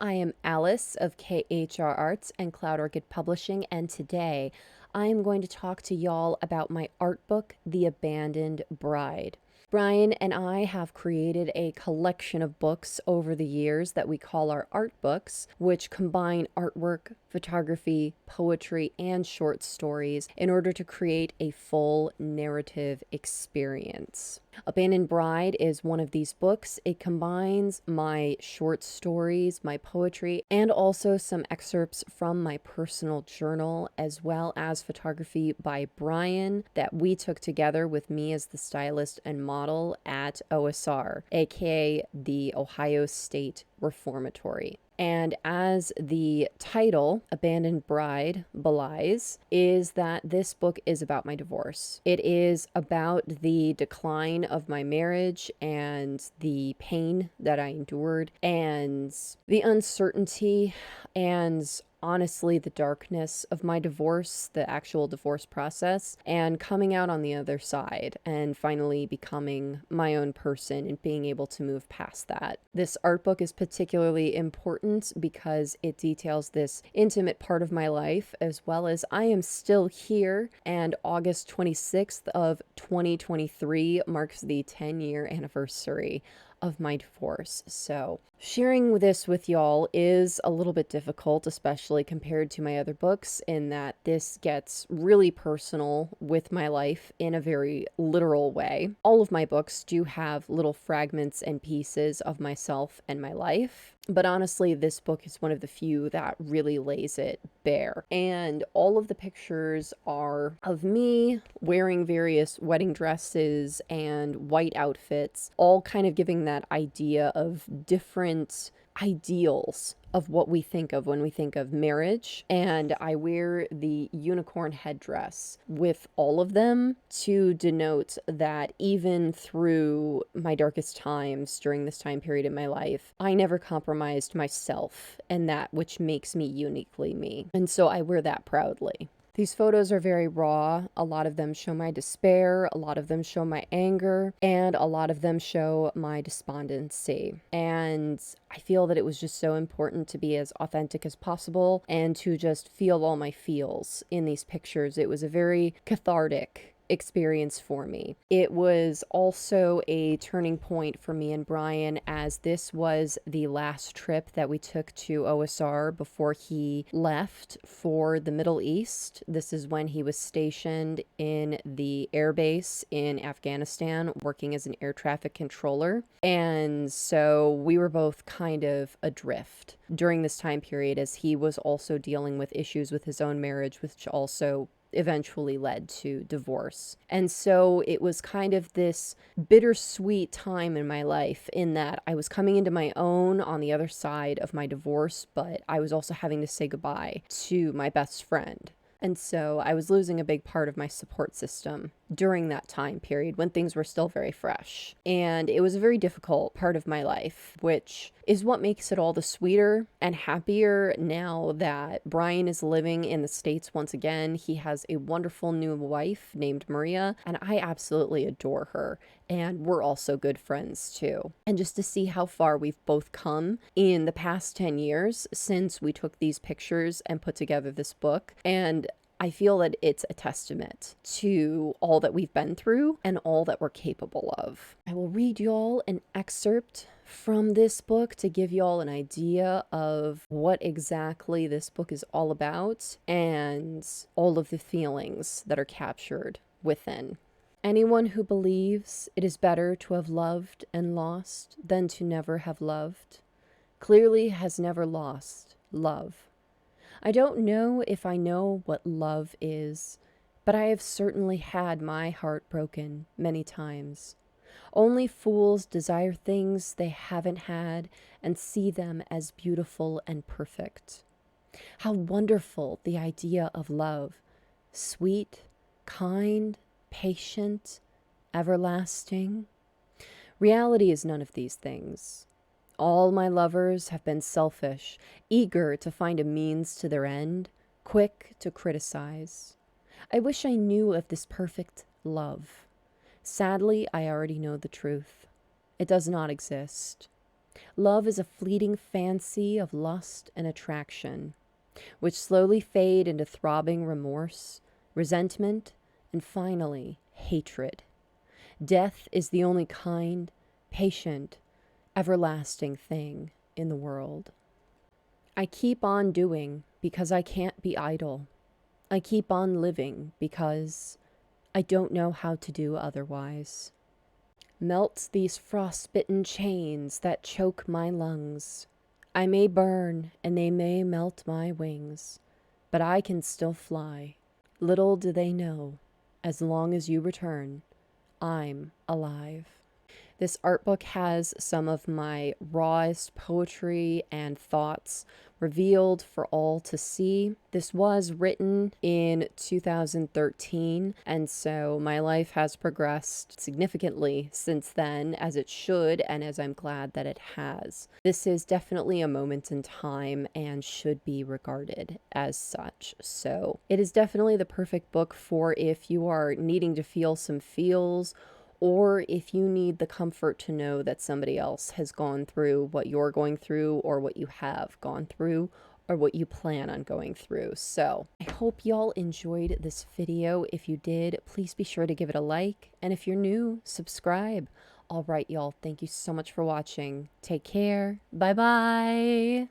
I am Alice of KHR Arts and Cloud Orchid Publishing, and today I am going to talk to y'all about my art book, The Abandoned Bride. Bryan and I have created a collection of books over the years that we call our art books, which combine artwork, photography, poetry, and short stories in order to create a full narrative experience. Abandoned Bride is one of these books. It combines my short stories, my poetry, and also some excerpts from my personal journal, as well as photography by Bryan that we took together with me as the stylist and model at OSR, aka the Ohio State Reformatory. And as the title, Abandoned Bride, belies, is that this book is about my divorce. It is about the decline of my marriage and the pain that I endured and the uncertainty and honestly the darkness of my divorce, the actual divorce process, and coming out on the other side and finally becoming my own person and being able to move past that. This art book is particularly important because it details this intimate part of my life, as well as I am still here, and August 26th of 2023 marks the 10-year anniversary of my divorce. So sharing this with y'all is a little bit difficult, especially compared to my other books, in that this gets really personal with my life in a very literal way. All of my books do have little fragments and pieces of myself and my life, but honestly, this book is one of the few that really lays it bare. And all of the pictures are of me wearing various wedding dresses and white outfits, all kind of giving that idea of different ideals of what we think of when we think of marriage. And I wear the unicorn headdress with all of them to denote that even through my darkest times during this time period in my life, I never compromised myself and that which makes me uniquely me. And so I wear that proudly. These photos are very raw. A lot of them show my despair, a lot of them show my anger, and a lot of them show my despondency. And I feel that it was just so important to be as authentic as possible and to just feel all my feels in these pictures. It was a very cathartic experience for me. It was also a turning point for me and Bryan, as this was the last trip that we took to OSR before he left for the Middle East. This is when he was stationed in the air base in Afghanistan working as an air traffic controller. And so we were both kind of adrift during this time period, as he was also dealing with issues with his own marriage, which also eventually led to divorce. And so it was kind of this bittersweet time in my life, in that I was coming into my own on the other side of my divorce, but I was also having to say goodbye to my best friend. And so I was losing a big part of my support system during that time period when things were still very fresh. And it was a very difficult part of my life, which is what makes it all the sweeter and happier now that Bryan is living in the States once again. He has a wonderful new wife named Maria, and I absolutely adore her. And we're also good friends too. And just to see how far we've both come in the past 10 years since we took these pictures and put together this book. And I feel that it's a testament to all that we've been through and all that we're capable of. I will read y'all an excerpt from this book to give y'all an idea of what exactly this book is all about and all of the feelings that are captured within. Anyone who believes it is better to have loved and lost than to never have loved clearly has never lost love. I don't know if I know what love is, but I have certainly had my heart broken many times. Only fools desire things they haven't had and see them as beautiful and perfect. How wonderful the idea of love, sweet, kind, patient, everlasting. Reality is none of these things. All my lovers have been selfish, eager to find a means to their end, quick to criticize. I wish I knew of this perfect love. Sadly, I already know the truth. It does not exist. Love is a fleeting fancy of lust and attraction, which slowly fade into throbbing remorse, resentment, and finally, hatred. Death is the only kind, patient, everlasting thing in the world. I keep on doing because I can't be idle. I keep on living because I don't know how to do otherwise. Melt these frostbitten chains that choke my lungs. I may burn and they may melt my wings, but I can still fly. Little do they know, as long as you return, I'm alive. This art book has some of my rawest poetry and thoughts revealed for all to see. This was written in 2013, and so my life has progressed significantly since then, as it should, and as I'm glad that it has. This is definitely a moment in time and should be regarded as such. So it is definitely the perfect book for if you are needing to feel some feels, or if you need the comfort to know that somebody else has gone through what you're going through, or what you have gone through, or what you plan on going through. So I hope y'all enjoyed this video. If you did, please be sure to give it a like. And if you're new, subscribe. All right, y'all. Thank you so much for watching. Take care. Bye-bye.